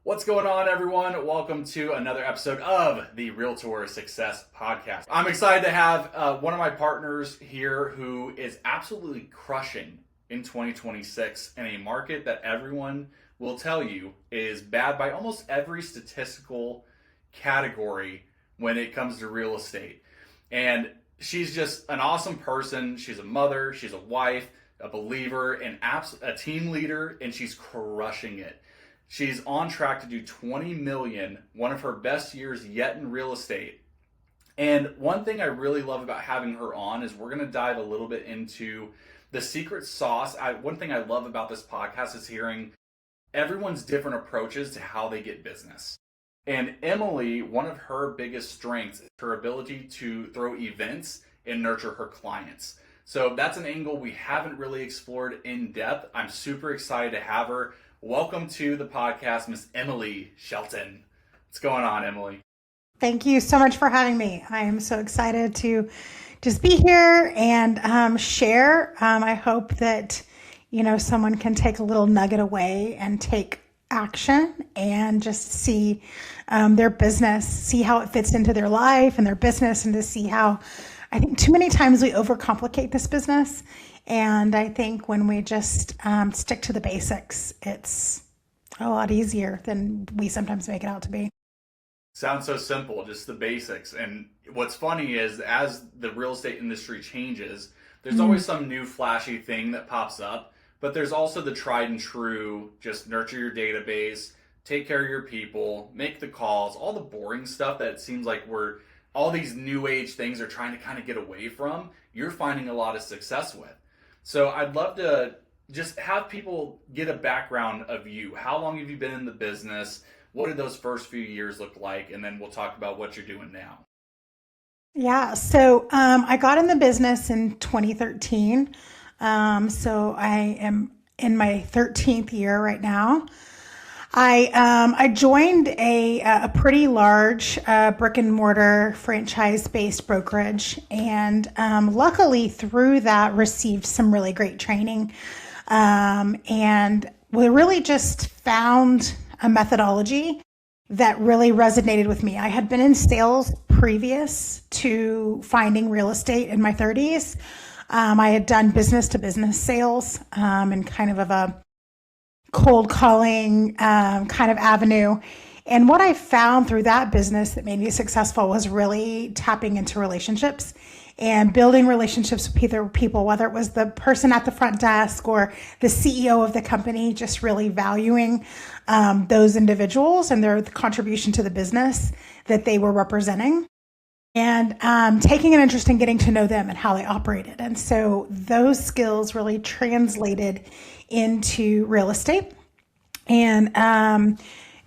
What's going on, everyone? Welcome to another episode of the Realtor Success Podcast. I'm excited to have one of my partners here who is absolutely crushing in 2026 in a market that everyone will tell you is bad by almost every statistical category when it comes to real estate. And she's just an awesome person. She's a mother, she's a wife, a believer, a team leader, and she's crushing it. She's on track to do 20 million, one of her best years yet in real estate. And one thing I really love about having her on is we're going to dive a little bit into the secret sauce. One thing I love about this podcast is hearing everyone's different approaches to how they get business. And Emily, one of her biggest strengths is her ability to throw events and nurture her clients. So that's an angle we haven't really explored in depth. I'm super excited to have her. Welcome to the podcast, Miss Emily Shelton. What's going on, Emily? Thank you so much for having me. I am so excited to just be here and share. I hope that, someone can take a little nugget away and take action and just see their business, see how it fits into their life and their business, and to see how I think too many times we overcomplicate this business. And I think when we just stick to the basics, it's a lot easier than we sometimes make it out to be. Sounds so simple, just the basics. And what's funny is as the real estate industry changes, there's always some new flashy thing that pops up, but there's also the tried and true, just nurture your database, take care of your people, make the calls, all the boring stuff that it seems like all these new age things are trying to kind of get away from, you're finding a lot of success with. So I'd love to just have people get a background of you. How long have you been in the business? What did those first few years look like? And then we'll talk about what you're doing now. Yeah, so I got in the business in 2013. So I am in my 13th year right now. I joined a pretty large brick and mortar franchise-based brokerage, and luckily through that received some really great training, and we really just found a methodology that really resonated with me. I had been in sales previous to finding real estate in my 30s. I had done business-to-business sales and kind of a cold calling kind of avenue. And what I found through that business that made me successful was really tapping into relationships and building relationships with people, whether it was the person at the front desk or the CEO of the company, just really valuing those individuals and their contribution to the business that they were representing, and taking an interest in getting to know them and how they operated. And so those skills really translated into real estate. And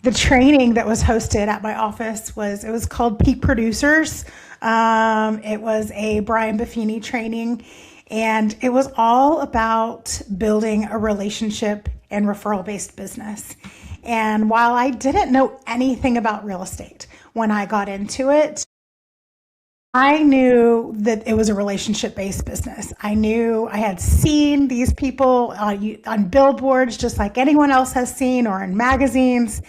the training that was hosted at my office was called Peak Producers. It was a Brian Buffini training, and it was all about building a relationship and referral-based business. And while I didn't know anything about real estate when I got into it, I knew that it was a relationship-based business. I knew I had seen these people on billboards just like anyone else has seen, or in magazines.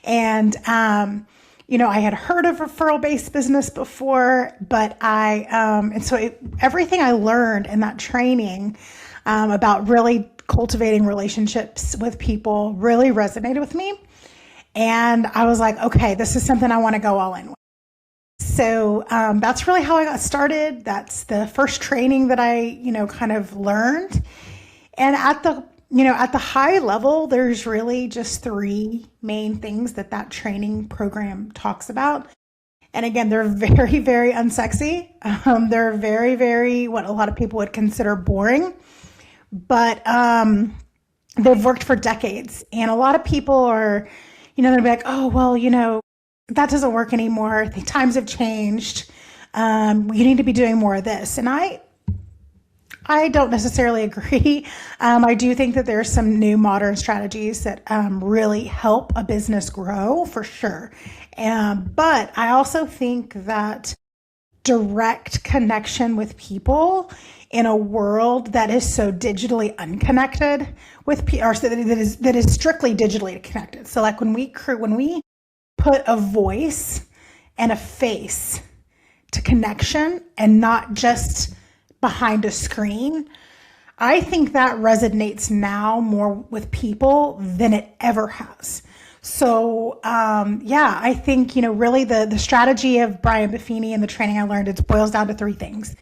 And, I had heard of referral-based business before, but everything I learned in that training about really cultivating relationships with people really resonated with me. And I was like, okay, this is something I want to go all in with. So that's really how I got started. That's the first training that I, kind of learned. And at the high level, there's really just three main things that training program talks about. And again, they're very, very unsexy. They're very, very, what a lot of people would consider boring. But they've worked for decades. And a lot of people are, they'll be like, oh, well, that doesn't work anymore. The times have changed. You need to be doing more of this. And I don't necessarily agree. I do think that there's some new modern strategies that really help a business grow, for sure. But I also think that direct connection with people in a world that is so digitally unconnected with people, or that is strictly digitally connected. So like when we put a voice and a face to connection and not just behind a screen, I think that resonates now more with people than it ever has. So, I think, really the strategy of Brian Buffini and the training I learned, it boils down to three things.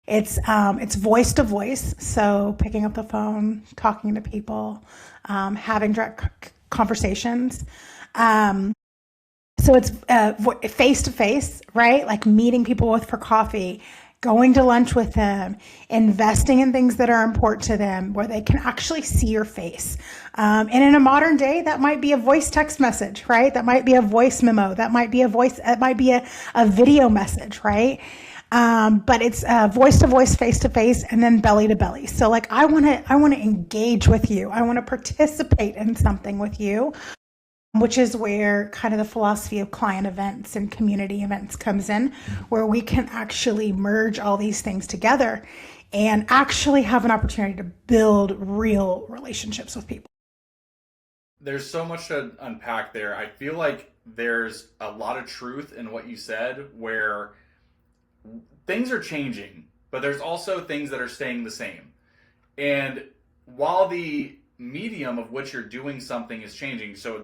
It's voice to voice. So picking up the phone, talking to people, having direct conversations. So it's face to face, right? Like meeting people for coffee, going to lunch with them, investing in things that are important to them where they can actually see your face. And in a modern day, that might be a voice text message, right? That might be a voice memo. That might be a video message, right? But it's voice to voice, face to face, and then belly to belly. So like, I want to engage with you. I want to participate in something with you, which is where kind of the philosophy of client events and community events comes in, where we can actually merge all these things together and actually have an opportunity to build real relationships with people. There's so much to unpack there. I feel like there's a lot of truth in what you said, where things are changing, but there's also things that are staying the same. And while the medium of which you're doing something is changing, so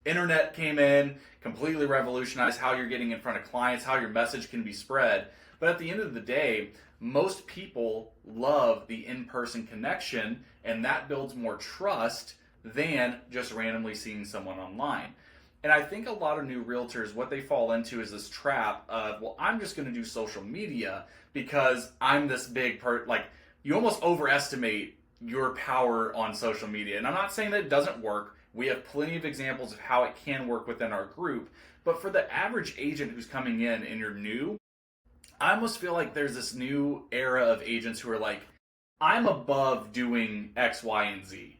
internet came in, completely revolutionized how you're getting in front of clients, how your message can be spread. But at the end of the day, most people love the in-person connection, and that builds more trust than just randomly seeing someone online. And I think a lot of new realtors, what they fall into is this trap of, well, I'm just going to do social media because I'm this big like, you almost overestimate your power on social media. And I'm not saying that it doesn't work. We have plenty of examples of how it can work within our group. But for the average agent who's coming in and you're new, I almost feel like there's this new era of agents who are like, I'm above doing X, Y, and Z.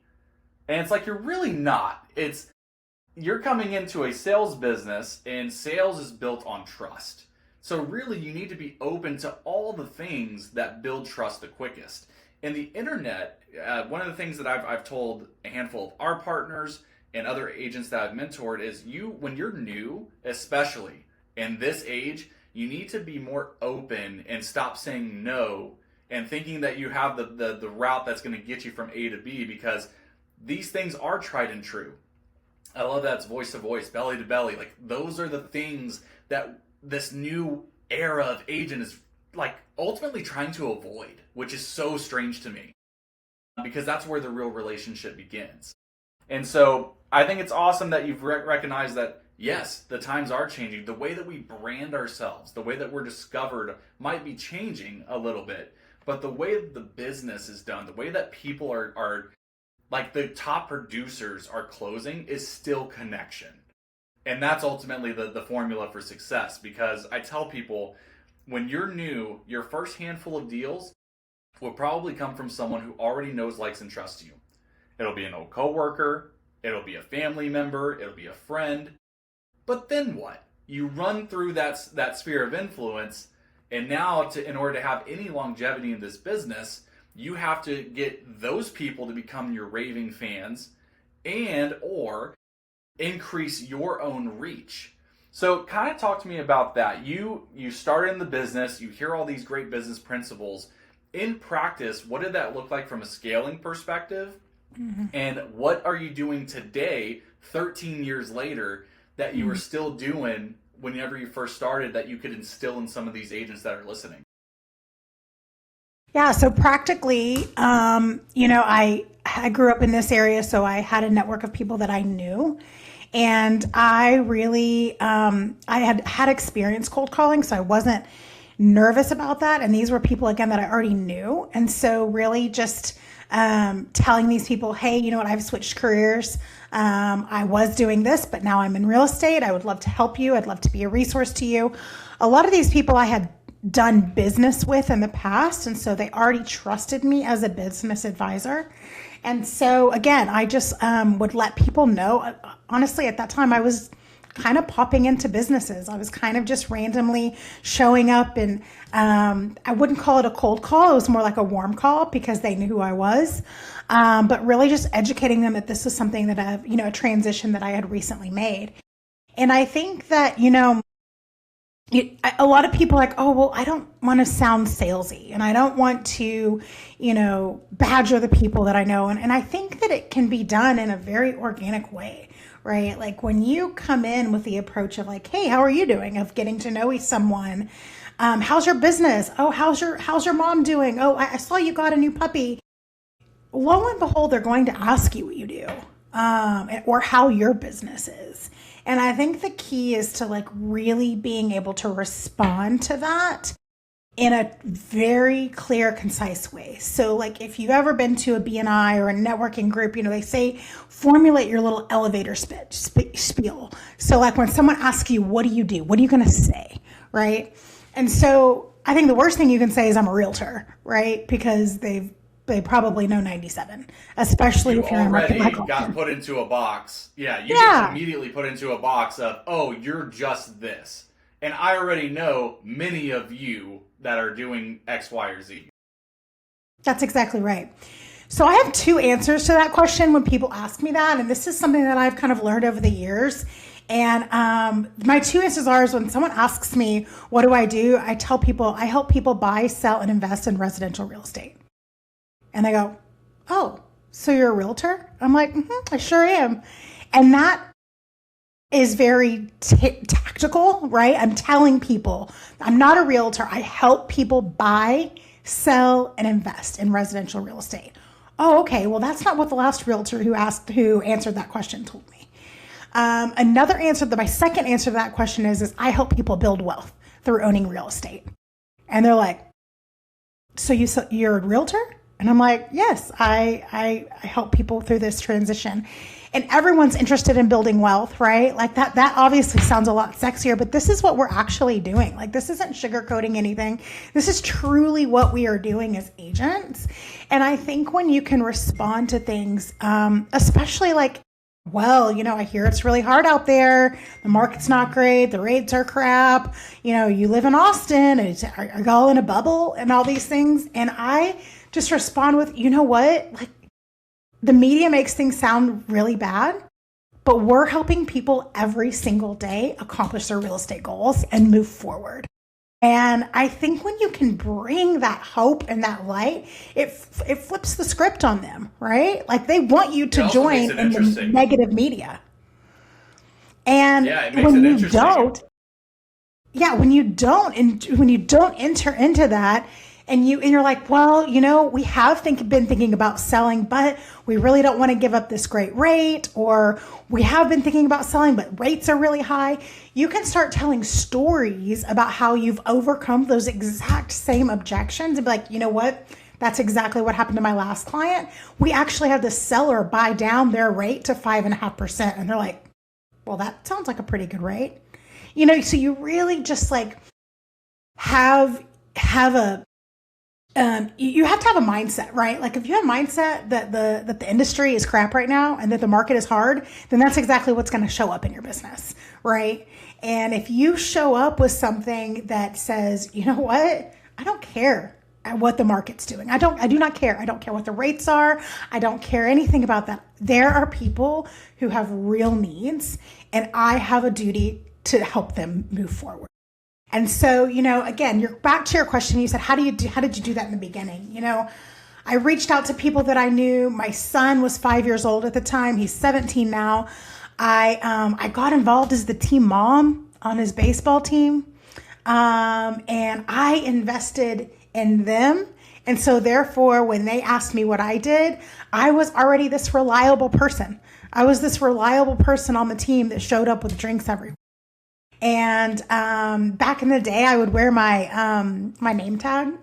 And it's like, you're really not. You're coming into a sales business, and sales is built on trust. So really, you need to be open to all the things that build trust the quickest. And the internet, one of the things that I've told a handful of our partners and other agents that I've mentored is, when you're new, especially in this age, you need to be more open and stop saying no and thinking that you have the route that's going to get you from A to B, because these things are tried and true. I love that it's voice to voice, belly to belly. Like, those are the things that this new era of agent is like ultimately trying to avoid, which is so strange to me, because that's where the real relationship begins. And so I think it's awesome that you've recognized that, yes, the times are changing. The way that we brand ourselves, the way that we're discovered might be changing a little bit, but the way that the business is done, the way that people are like the top producers are closing, is still connection. And that's ultimately the formula for success, because I tell people, when you're new, your first handful of deals will probably come from someone who already knows, likes, and trusts you. It'll be an old coworker, it'll be a family member, it'll be a friend. But then what? You run through that sphere of influence, and now in order to have any longevity in this business, you have to get those people to become your raving fans and or increase your own reach. So kind of talk to me about that. You started in the business, you hear all these great business principles. In practice, what did that look like from a scaling perspective? Mm-hmm. And what are you doing today, 13 years later, that you were still doing whenever you first started, that you could instill in some of these agents that are listening? Yeah, so practically, I grew up in this area, so I had a network of people that I knew. And I really, I had experience cold calling, so I wasn't nervous about that. And these were people, again, that I already knew. And so really just telling these people, hey, you know what, I've switched careers. I was doing this, but now I'm in real estate. I would love to help you. I'd love to be a resource to you. A lot of these people I had done business with in the past, and so they already trusted me as a business advisor. And so again, I just would let people know. Honestly, at that time, I was kind of popping into businesses. I was kind of just randomly showing up, and I wouldn't call it a cold call. It was more like a warm call because they knew who I was. But really just educating them that this was something that a transition that I had recently made. And I think that, a lot of people are like, oh, well, I don't want to sound salesy and I don't want to, badger the people that I know. And I think that it can be done in a very organic way, right? Like when you come in with the approach of like, hey, how are you doing? Of getting to know someone. How's your business? Oh, how's your mom doing? Oh, I saw you got a new puppy. Lo and behold, they're going to ask you what you do, or how your business is. And I think the key is to like really being able to respond to that in a very clear, concise way. So like if you've ever been to a BNI or a networking group, they say formulate your little elevator spiel. So like when someone asks you, what do you do? What are you going to say? Right. And so I think the worst thing you can say is I'm a realtor, right? Because they probably know 97, especially if you're in a market like got put into a box. Yeah, you get immediately put into a box of, oh, you're just this. And I already know many of you that are doing X, Y, or Z. That's exactly right. So I have two answers to that question when people ask me that. And this is something that I've kind of learned over the years. And my two answers are is when someone asks me, what do? I tell people, I help people buy, sell, and invest in residential real estate. And they go, oh, so you're a realtor? I'm like, I sure am. And that is very tactical, right? I'm telling people I'm not a realtor. I help people buy, sell, and invest in residential real estate. Oh, okay. Well, that's not what the last realtor who answered that question told me. My second answer to that question is I help people build wealth through owning real estate. And they're like, so you're a realtor? And I'm like, yes, I help people through this transition. And everyone's interested in building wealth, right? Like that obviously sounds a lot sexier, but this is what we're actually doing. Like this isn't sugarcoating anything. This is truly what we are doing as agents. And I think when you can respond to things, especially like, well, I hear it's really hard out there. The market's not great. The rates are crap. You live in Austin. Are you all in a bubble and all these things? And I just respond with, you know what? Like the media makes things sound really bad, but we're helping people every single day accomplish their real estate goals and move forward. And I think when you can bring that hope and that light, it flips the script on them, right? Like they want you to join in the negative media. And when you don't enter into that, and you're like, well, we have been thinking about selling, but we really don't want to give up this great rate, or we have been thinking about selling, but rates are really high. You can start telling stories about how you've overcome those exact same objections and be like, you know what? That's exactly what happened to my last client. We actually had the seller buy down their rate to 5.5%. And they're like, well, that sounds like a pretty good rate. So you really just like have a, you have to have a mindset, right? Like if you have a mindset that the industry is crap right now and that the market is hard, then that's exactly what's going to show up in your business, right? And if you show up with something that says, you know what, I don't care what the market's doing. I do not care. I don't care what the rates are. I don't care anything about that. There are people who have real needs, and I have a duty to help them move forward. And so, again, you're back to your question. You said, how did you do that in the beginning? I reached out to people that I knew. My son was 5 years old at the time. He's 17 now. I got involved as the team mom on his baseball team. And I invested in them. And so therefore, when they asked me what I did, I was already this reliable person. I was this reliable person on the team that showed up with drinks everywhere. And back in the day, I would wear my name tag.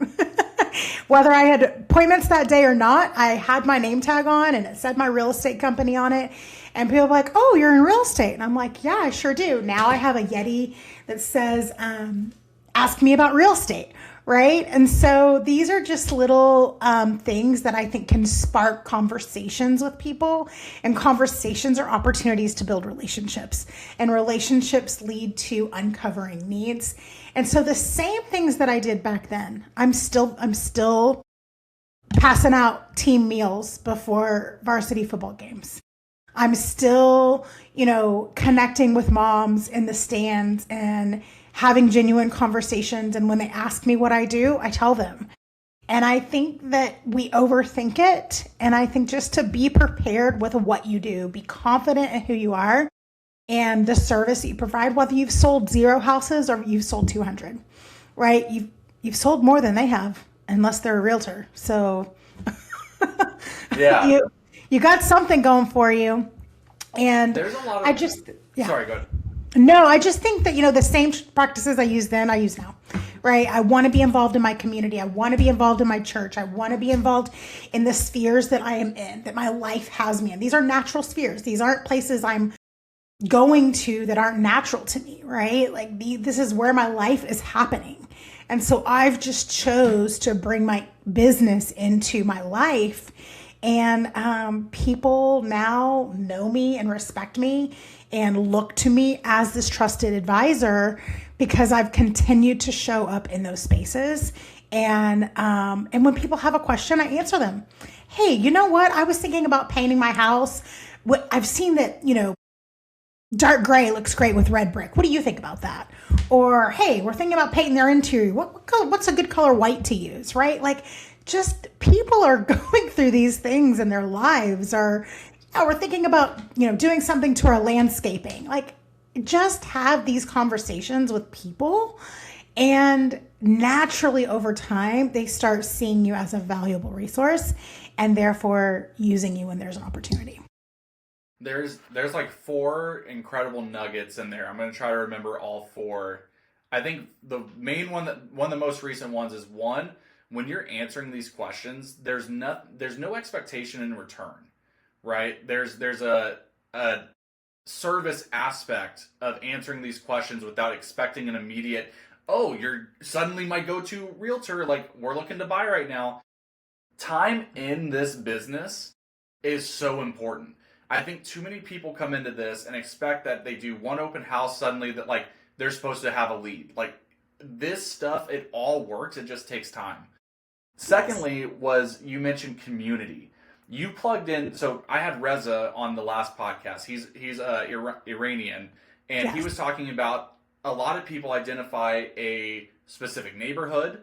Whether I had appointments that day or not, I had my name tag on and it said my real estate company on it. And people were like, oh, you're in real estate. And I'm like, yeah, I sure do. Now I have a Yeti that says, ask me about real estate, right? And so these are just little things that I think can spark conversations with people, and conversations are opportunities to build relationships, and relationships lead to uncovering needs. And so the same things that I did back then, I'm still passing out team meals before varsity football games. I'm still, connecting with moms in the stands and having genuine conversations. And when they ask me what I do, I tell them. And I think that we overthink it. And I think just to be prepared with what you do, be confident in who you are and the service that you provide, whether you've sold 0 houses or you've sold 200, right? You've sold more than they have, unless they're a realtor. So Yeah. you got something going for you. And There's a lot of... Sorry, go ahead. No, I just think that, the same practices I use then, I use now, right? I want to be involved in my community. I want to be involved in my church. I want to be involved in the spheres that I am in, that my life has me in. These are natural spheres. These aren't places I'm going to that aren't natural to me, right? Like this is where my life is happening. And so I've just chose to bring my business into my life. And people now know me and respect me and look to me as this trusted advisor because I've continued to show up in those spaces. And when people have a question, I answer them. Hey, you know what? I was thinking about painting my house. I've seen that, dark gray looks great with red brick. What do you think about that? Or, hey, we're thinking about painting their interior. What's a good color white to use, right? Like, just people are going through these things in their lives, or we're thinking about, doing something to our landscaping. Like, just have these conversations with people, and naturally over time, they start seeing you as a valuable resource and therefore using you when there's an opportunity. There's like 4 incredible nuggets in there. I'm going to try to remember all 4. I think the main one of the most recent ones is, one, when you're answering these questions, there's no expectation in return, right? There's a service aspect of answering these questions without expecting an immediate, oh, you're suddenly my go-to realtor, like we're looking to buy right now. Time in this business is so important. I think too many people come into this and expect that they do one open house suddenly that like they're supposed to have a lead. Like this stuff, it all works. It just takes time. Secondly, was you mentioned community. You plugged in. So I had Reza on the last podcast. He's Iranian, and he was talking about a lot of people identify a specific neighborhood,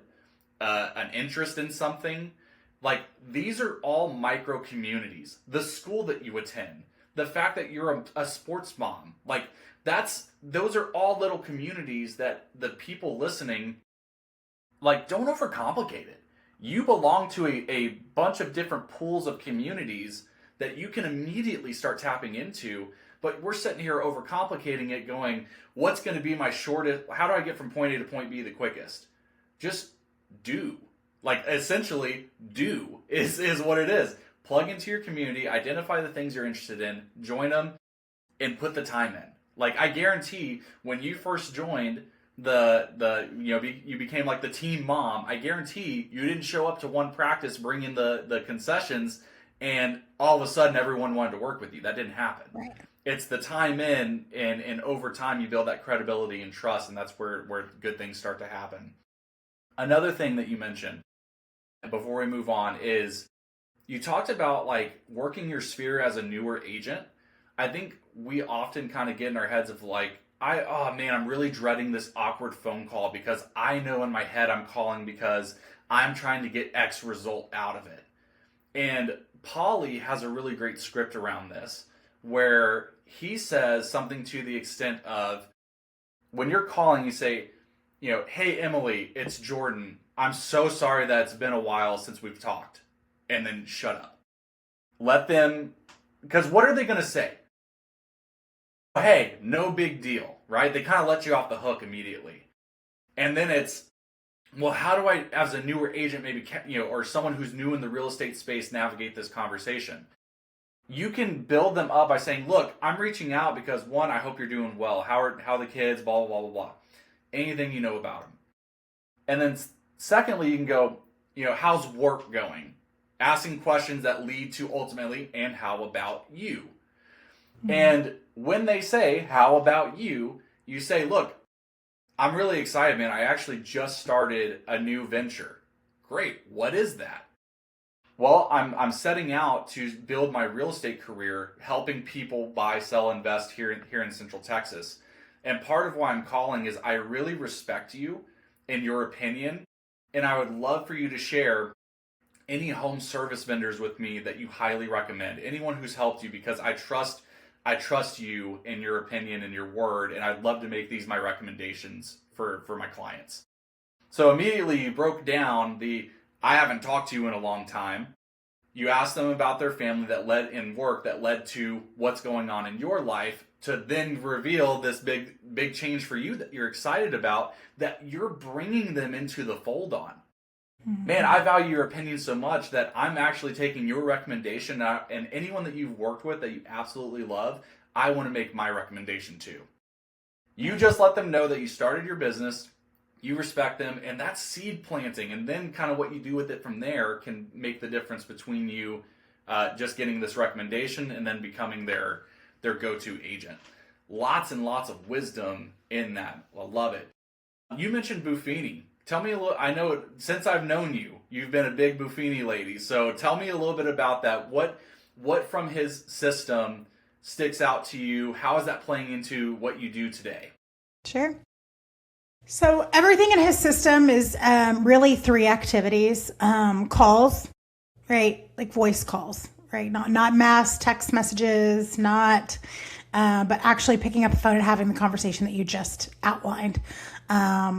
an interest in something. Like, these are all micro communities. The school that you attend, the fact that you're a sports mom, like those are all little communities that the people listening, like, don't overcomplicate it. You belong to a bunch of different pools of communities that you can immediately start tapping into, but we're sitting here overcomplicating it, going, what's going to be my shortest, how do I get from point A to point B the quickest? Just do. Like, essentially, do is what it is. Plug into your community, identify the things you're interested in, join them, and put the time in. Like, I guarantee when you first joined you became like the team mom, I guarantee you didn't show up to one practice, bring in the concessions, and all of a sudden everyone wanted to work with you. That didn't happen. Right. It's the time in, and over time you build that credibility and trust, and that's where good things start to happen. Another thing that you mentioned before we move on is you talked about like working your sphere as a newer agent. I think we often kind of get in our heads of like, I'm really dreading this awkward phone call because I know in my head I'm calling because I'm trying to get X result out of it. And Pauly has a really great script around this where he says something to the extent of, when you're calling, you say, hey, Emily, it's Jordan. I'm so sorry that it's been a while since we've talked. And then shut up. Let them, because what are they going to say? Hey, no big deal, right? They kind of let you off the hook immediately. And then it's, well, how do I, as a newer agent, maybe, or someone who's new in the real estate space, navigate this conversation? You can build them up by saying, look, I'm reaching out because, one, I hope you're doing well. How are the kids, blah, blah, blah, blah, blah. Anything you know about them. And then Secondly, you can go, how's work going? Asking questions that lead to ultimately, and how about you? Mm-hmm. And when they say, how about you? You say, look, I'm really excited, man. I actually just started a new venture. Great. What is that? Well, I'm setting out to build my real estate career, helping people buy, sell, invest here in Central Texas. And part of why I'm calling is I really respect you and your opinion, and I would love for you to share any home service vendors with me that you highly recommend. Anyone who's helped you, because I trust you and your opinion and your word, and I'd love to make these my recommendations for my clients. So immediately you broke down I haven't talked to you in a long time. You asked them about their family that led to what's going on in your life, to then reveal this big change for you that you're excited about, that you're bringing them into the fold on. Mm-hmm. Man, I value your opinion so much that I'm actually taking your recommendation, and anyone that you've worked with that you absolutely love, I want to make my recommendation to. You just let them know that you started your business, you respect them, and that's seed planting. And then kind of what you do with it from there can make the difference between you just getting this recommendation and then becoming their go-to agent. Lots and lots of wisdom in that. I love it. You mentioned Buffini. Tell me a little. I know since I've known you, you've been a big Buffini lady. So tell me a little bit about that. What from his system sticks out to you? How is that playing into what you do today? Sure. So everything in his system is really 3 activities. Calls, right? Like voice calls, right? Not mass text messages, but actually picking up the phone and having the conversation that you just outlined.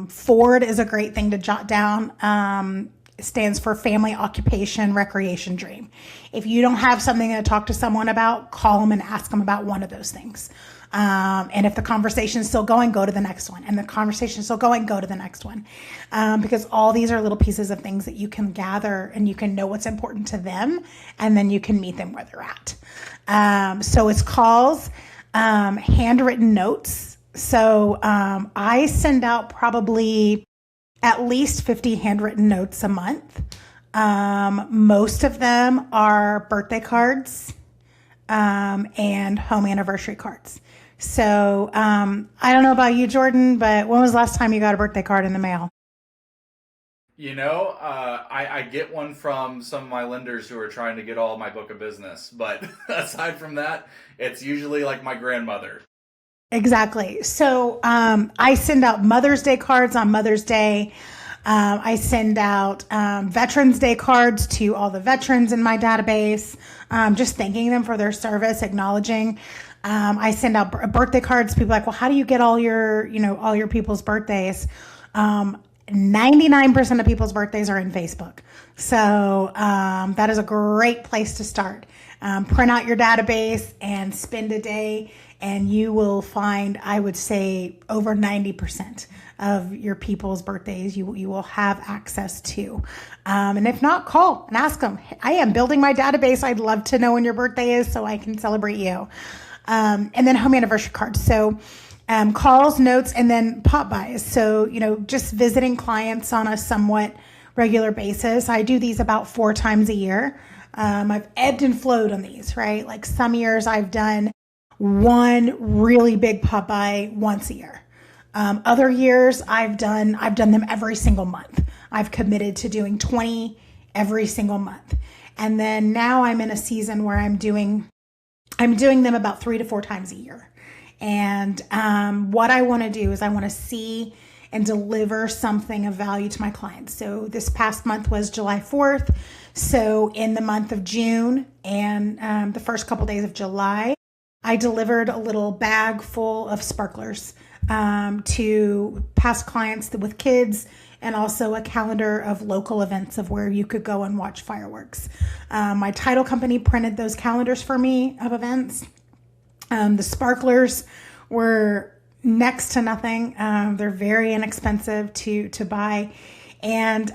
Ford is a great thing to jot down. It stands for family, occupation, recreation, dream. If you don't have something to talk to someone about, call them and ask them about one of those things. And if the conversation is still going, go to the next one. And the conversation is still going, go to the next one. Because all these are little pieces of things that you can gather, and you can know what's important to them, and then you can meet them where they're at. So it's calls, handwritten notes. So I send out probably at least 50 handwritten notes a month. Most of them are birthday cards and home anniversary cards. So I don't know about you, Jordan, but when was the last time you got a birthday card in the mail? I get one from some of my lenders who are trying to get all of my book of business. But aside from that, it's usually like my grandmother. Exactly. So I send out Mother's Day cards on Mother's Day. I send out Veterans Day cards to all the veterans in my database, just thanking them for their service, acknowledging. I send out birthday cards. People are like, well, how do you get all your people's birthdays? 99% of people's birthdays are in Facebook. So that is a great place to start. Print out your database and spend a day, and you will find, I would say, over 90% of your people's birthdays you will have access to. And if not, call and ask them. I am building my database. I'd love to know when your birthday is so I can celebrate you. And then home anniversary cards. So calls, notes, and then pop buys. So, just visiting clients on a somewhat regular basis. I do these about 4 times a year. I've ebbed and flowed on these, right? Like some years I've done one really big pop buy once a year. Other years I've done them every single month. I've committed to doing 20 every single month. And then now I'm in a season where I'm doing them about 3 to 4 times a year. And what I want to do is I want to see and deliver something of value to my clients. So this past month was July 4th. So in the month of June and the first couple days of July, I delivered a little bag full of sparklers to past clients with kids, and also a calendar of local events of where you could go and watch fireworks. My title company printed those calendars for me of events. The sparklers were next to nothing. They're very inexpensive to buy. And,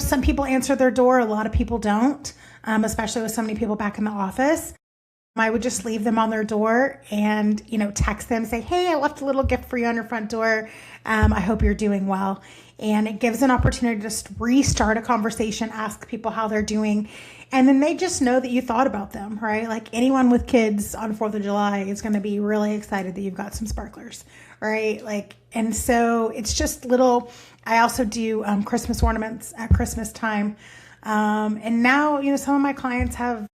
some people answer their door. A lot of people don't, especially with so many people back in the office. I would just leave them on their door and, text them, say, hey, I left a little gift for you on your front door. I hope you're doing well. And it gives an opportunity to just restart a conversation, ask people how they're doing. And then they just know that you thought about them, right? Like anyone with kids on 4th of July is going to be really excited that you've got some sparklers, right? And so it's just little, I also do Christmas ornaments at Christmas time. And now, some of my clients have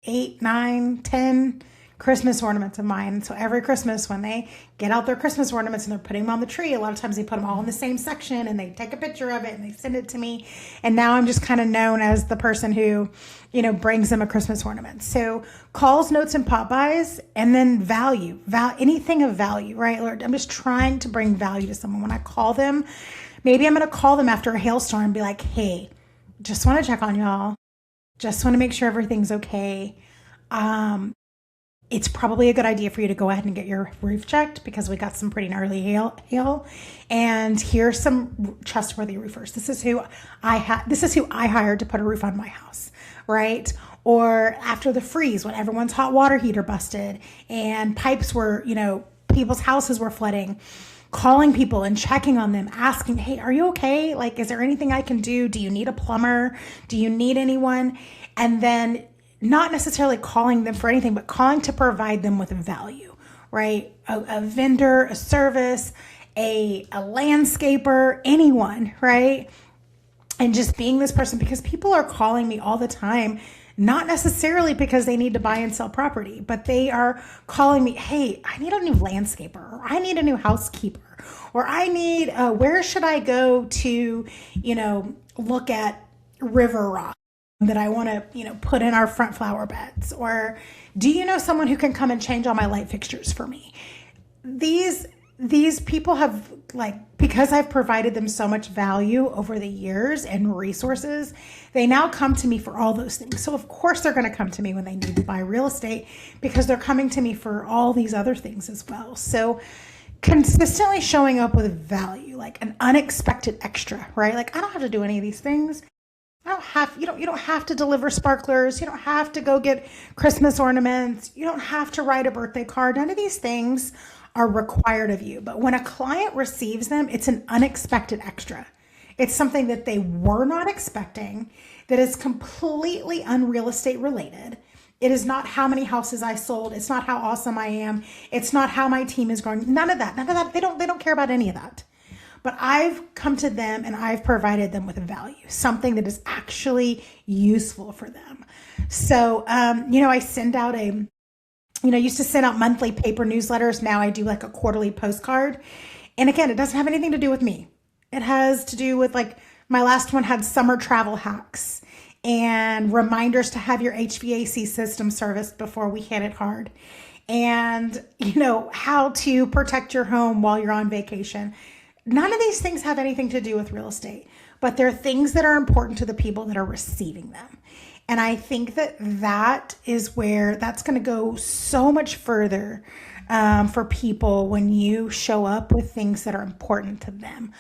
8, 9, 10 Christmas ornaments of mine. So every Christmas when they get out their Christmas ornaments and they're putting them on the tree, a lot of times they put them all in the same section and they take a picture of it and they send it to me. And now I'm just kind of known as the person who, brings them a Christmas ornament. So calls, notes, and pop-bys, and then value, anything of value, right? Lord, I'm just trying to bring value to someone. When I call them, maybe I'm going to call them after a hailstorm and be like, hey, just want to check on y'all. Just want to make sure everything's okay. It's probably a good idea for you to go ahead and get your roof checked because we got some pretty gnarly hail. And here's some trustworthy roofers. This is who I hired to put a roof on my house, right? Or after the freeze, when everyone's hot water heater busted and pipes were, people's houses were flooding, calling people and checking on them, asking, hey, are you okay? Like, is there anything I can do? Do you need a plumber? Do you need anyone? And then not necessarily calling them for anything, but calling to provide them with value, right? A vendor, a service, a landscaper, anyone, right? And just being this person, because people are calling me all the time, not necessarily because they need to buy and sell property, but they are calling me, hey, I need a new landscaper, or I need a new housekeeper, or I need, where should I go to, look at river rock that I want to, put in our front flower beds? Or do you know someone who can come and change all my light fixtures for me? These people have, because I've provided them so much value over the years and resources, they now come to me for all those things. So of course they're going to come to me when they need to buy real estate because they're coming to me for all these other things as well. So consistently showing up with value, like an unexpected extra, right? Like I don't have to do any of these things. You don't have to deliver sparklers. You don't have to go get Christmas ornaments. You don't have to write a birthday card. None of these things are required of you. But when a client receives them, it's an unexpected extra. It's something that they were not expecting, that is completely unreal estate related. It is not how many houses I sold. It's not how awesome I am. It's not how my team is growing. None of that. They don't care about any of that. But I've come to them and I've provided them with a value, something that is actually useful for them. So, I send out used to send out monthly paper newsletters. Now I do like a quarterly postcard. And again, it doesn't have anything to do with me. It has to do with my last one had summer travel hacks and reminders to have your HVAC system serviced before we hit it hard. And, how to protect your home while you're on vacation. None of these things have anything to do with real estate, but they're things that are important to the people that are receiving them. And I think that is where that's going to go so much further for people when you show up with things that are important to them.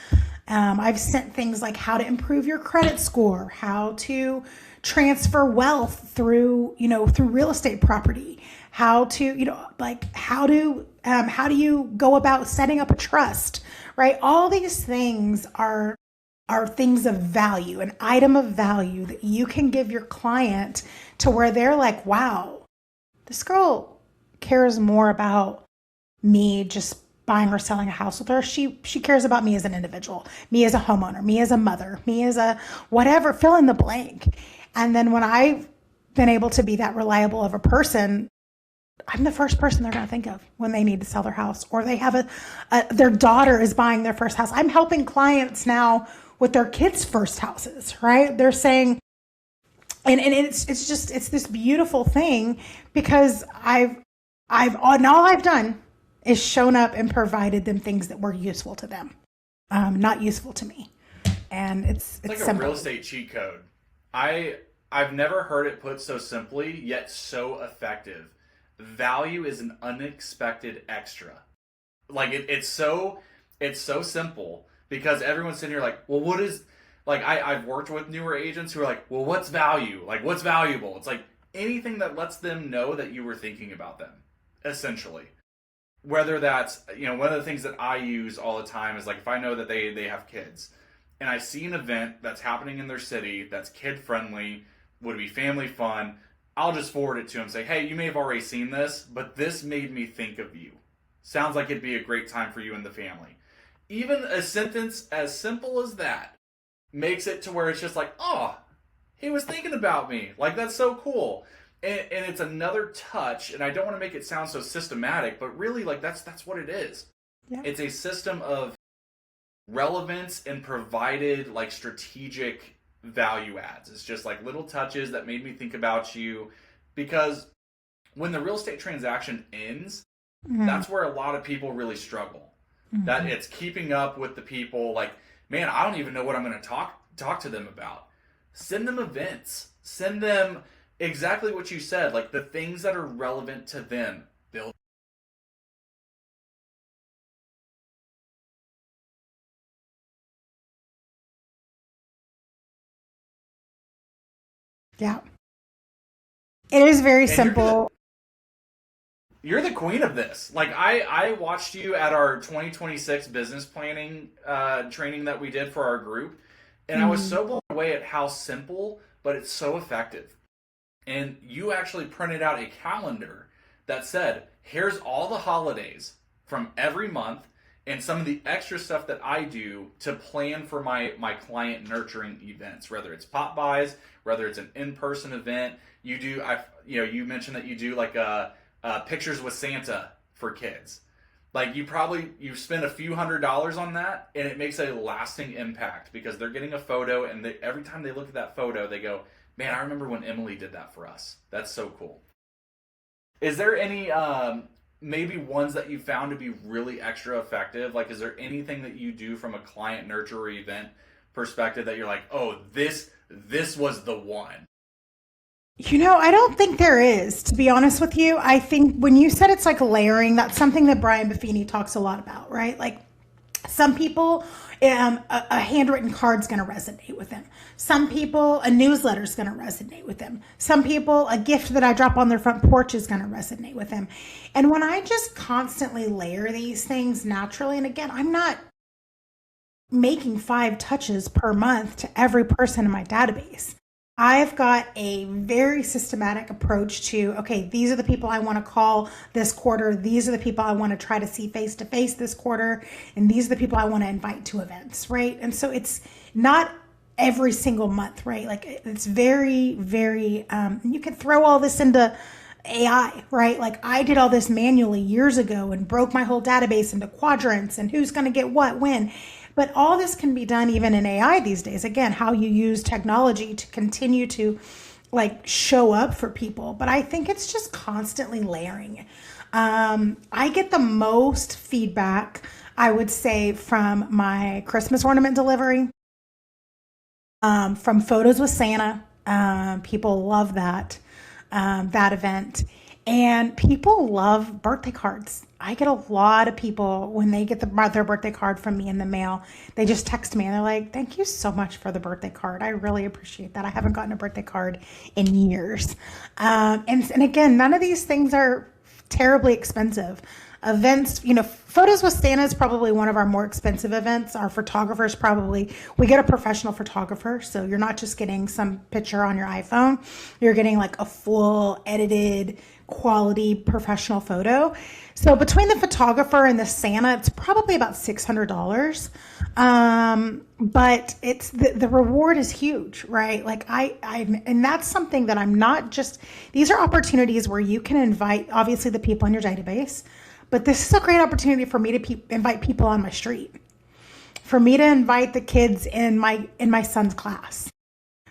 I've sent things like how to improve your credit score, how to transfer wealth through real estate property, how to, how do you go about setting up a trust, right? All these things are things of value, an item of value that you can give your client to where they're like, wow, this girl cares more about me just buying or selling a house with her. She cares about me as an individual, me as a homeowner, me as a mother, me as a whatever, fill in the blank. And then when I've been able to be that reliable of a person, I'm the first person they're going to think of when they need to sell their house, or they have their daughter is buying their first house. I'm helping clients now with their kids' first houses, right? They're saying, and it's this beautiful thing because all I've done is shown up and provided them things that were useful to them, not useful to me. And it's like simple. A real estate cheat code. I've never heard it put so simply, yet so effective. Value is an unexpected extra. It's so simple because everyone's sitting here like, well, what is, I've worked with newer agents who are like, well, what's value? What's valuable? It's like, anything that lets them know that you were thinking about them, essentially. Whether that's, one of the things that I use all the time is like if I know that they have kids and I see an event that's happening in their city that's kid friendly, would be family fun, I'll just forward it to them and say, hey, you may have already seen this, but this made me think of you. Sounds like it'd be a great time for you and the family. Even a sentence as simple as that makes it to where it's just like, oh, he was thinking about me. Like, that's so cool. And it's another touch, and I don't want to make it sound so systematic, but really, like, that's what it is. Yeah. It's a system of relevance and provided, like, strategic value adds. It's just like little touches that made me think about you, because when the real estate transaction ends, that's where a lot of people really struggle. That it's keeping up with the people, like, man, I don't even know what I'm going to talk to them about. Send them events. Send them exactly what you said, like the things that are relevant to them. They'll Yeah. It is very simple. You're the queen of this. Like, I watched you at our 2026 business planning training that we did for our group, and I was so blown away at how simple, but it's so effective. And you actually printed out a calendar that said, here's all the holidays from every month and some of the extra stuff that I do to plan for my client nurturing events, whether it's pop buys, whether it's an in-person event. You mentioned that you do like pictures with Santa for kids. Like, you spend a few $100s on that, and it makes a lasting impact because they're getting a photo, and every time they look at that photo, they go, man, I remember when Emily did that for us. That's so cool. Is there any maybe ones that you found to be really extra effective? Like, is there anything that you do from a client nurture event perspective that you're like, oh, this was the one? I don't think there is, to be honest with you. I think when you said it's like layering, that's something that Brian Buffini talks a lot about, right? Like, some people, a handwritten card's going to resonate with them. Some people, a newsletter's going to resonate with them. Some people, a gift that I drop on their front porch is going to resonate with them. And when I just constantly layer these things naturally, and again, I'm not making 5 touches per month to every person in my database. I've got a very systematic approach to, okay, these are the people I want to call this quarter. These are the people I want to try to see face to face this quarter. And these are the people I want to invite to events, right? And so it's not every single month, right? Like, it's very, very, you can throw all this into AI, right? Like, I did all this manually years ago and broke my whole database into quadrants and who's going to get what when. But all this can be done even in AI these days. Again, how you use technology to continue to like show up for people. But I think it's just constantly layering. I get the most feedback, I would say, from my Christmas ornament delivery, from photos with Santa. People love that event. And people love birthday cards. I get a lot of people when they get their birthday card from me in the mail. They just text me and they're like, thank you so much for the birthday card. I really appreciate that. I haven't gotten a birthday card in years. And again, none of these things are terribly expensive. Events, photos with Santa is probably one of our more expensive events. Our photographers we get a professional photographer. So you're not just getting some picture on your iPhone. You're getting like a full edited quality professional photo. So between the photographer and the Santa, it's probably about $600. But it's the reward is huge, right? Like and that's something that I'm not just, these are opportunities where you can invite obviously the people in your database, but this is a great opportunity for me to invite people on my street, for me to invite the kids in my son's class,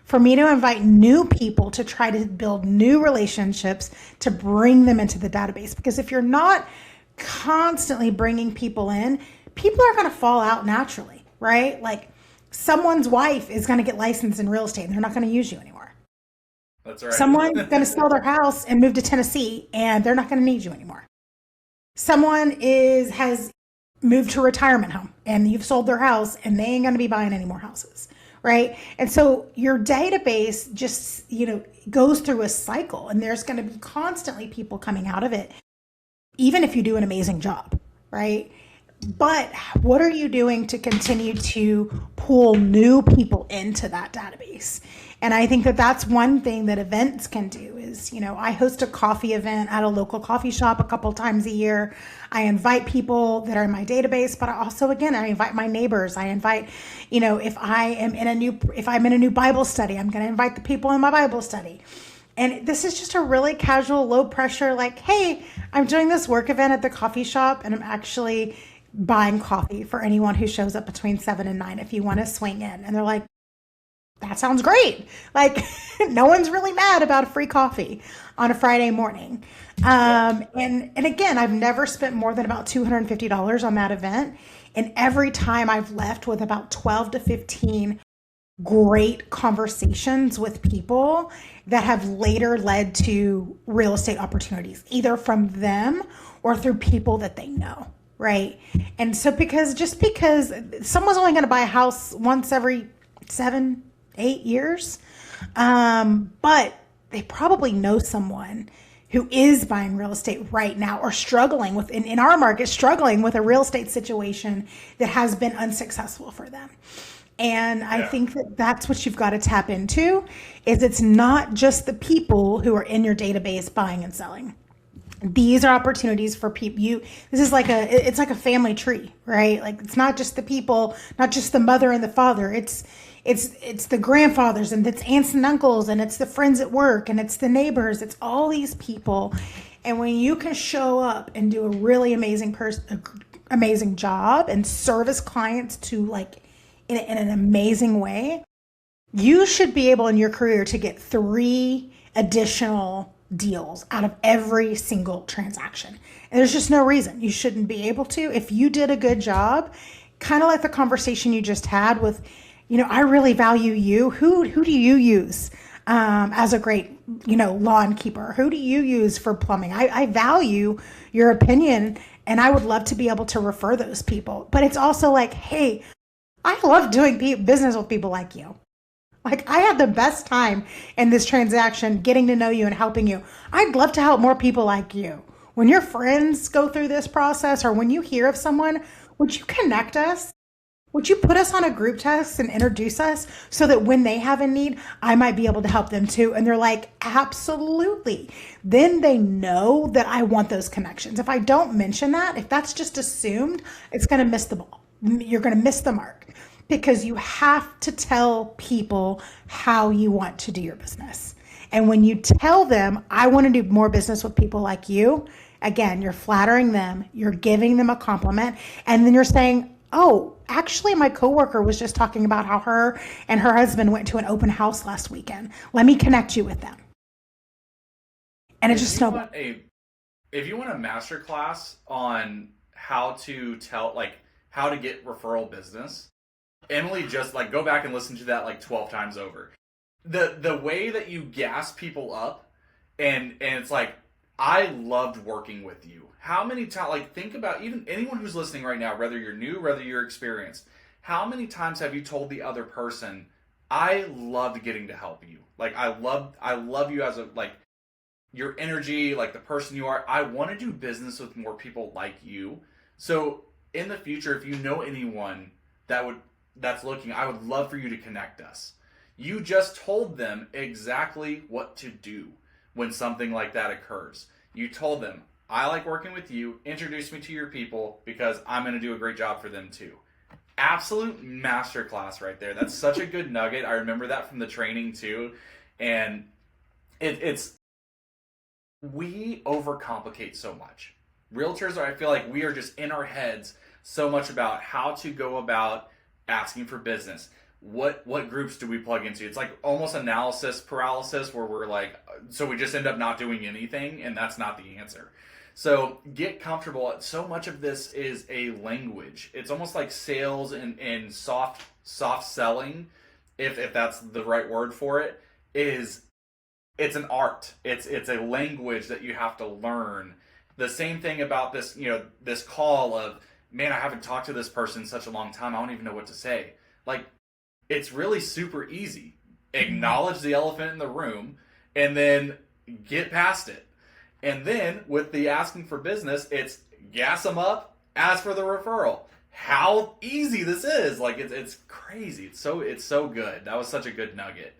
for me to invite new people to try to build new relationships to bring them into the database. Because if you're not constantly bringing people in, people are going to fall out naturally, right? Like, someone's wife is going to get licensed in real estate and they're not going to use you anymore. That's right. Someone's going to sell their house and move to Tennessee and they're not going to need you anymore. Someone has moved to a retirement home and you've sold their house and they ain't going to be buying any more houses, right? And so your database just, goes through a cycle, and there's going to be constantly people coming out of it, even if you do an amazing job, right? But what are you doing to continue to pull new people into that database? And I think that that's one thing that events can do is, I host a coffee event at a local coffee shop a couple times a year. I invite people that are in my database, but I invite my neighbors. I invite, if I'm in a new Bible study, I'm going to invite the people in my Bible study. And this is just a really casual, low pressure, like, hey, I'm doing this work event at the coffee shop, and I'm actually buying coffee for anyone who shows up between 7 and 9 if you want to swing in. And they're like, that sounds great. Like, no one's really mad about a free coffee on a Friday morning. And again, I've never spent more than about $250 on that event. And every time I've left with about 12 to 15 great conversations with people that have later led to real estate opportunities, either from them or through people that they know. Right. And so because someone's only going to buy a house once every 7, 8 years, but they probably know someone who is buying real estate right now or struggling with, in our market, struggling with a real estate situation that has been unsuccessful for them. And I think that that's what you've got to tap into, is it's not just the people who are in your database buying and selling. These are opportunities for people. This is it's like a family tree, right? Like, it's not just the people, not just the mother and the father. It's the grandfathers, and it's aunts and uncles, and it's the friends at work, and it's the neighbors. It's all these people. And when you can show up and do a really amazing job and service clients to in an amazing way, you should be able in your career to get 3 additional deals out of every single transaction. And there's just no reason you shouldn't be able to if you did a good job. Kind of like the conversation you just had with, I really value you. Who do you use as a great, lawn keeper? Who do you use for plumbing? I value your opinion, and I would love to be able to refer those people. But it's also like, hey, I love doing business with people like you. Like, I had the best time in this transaction getting to know you and helping you. I'd love to help more people like you. When your friends go through this process, or when you hear of someone, would you connect us? Would you put us on a group text and introduce us so that when they have a need, I might be able to help them too? And they're like, absolutely. Then they know that I want those connections. If I don't mention that, if that's just assumed, it's going to miss the ball. You're going to miss the mark. Because you have to tell people how you want to do your business. And when you tell them, I want to do more business with people like you, again, you're flattering them, you're giving them a compliment, and then you're saying, oh, actually, my coworker was just talking about how her and her husband went to an open house last weekend. Let me connect you with them. And it just snowballed. If you want a master class on how to how to get referral business, Emily, just go back and listen to that 12 times over. The way that you gas people up, and it's I loved working with you. How many times, think about even anyone who's listening right now, whether you're new, whether you're experienced, how many times have you told the other person, I loved getting to help you. I love you as your energy, the person you are. I want to do business with more people like you. So in the future, if you know anyone that's looking, I would love for you to connect us. You just told them exactly what to do when something like that occurs. You told them, I like working with you, introduce me to your people because I'm going to do a great job for them too. Absolute masterclass right there. That's such a good nugget. I remember that from the training too. And we overcomplicate so much. Realtors I feel like we are just in our heads so much about how to go about asking for business. What groups do we plug into? It's almost analysis paralysis where we're so we just end up not doing anything, and that's not the answer. So get comfortable. So much of this is a language. It's almost like sales and soft selling, if that's the right word for it, it's an art. It's a language that you have to learn. The same thing about this, this call of, man, I haven't talked to this person in such a long time. I don't even know what to say. it's really super easy. Acknowledge the elephant in the room and then get past it. And then with the asking for business, it's gas them up, ask for the referral. How easy this is. Like it's crazy. It's so good. That was such a good nugget.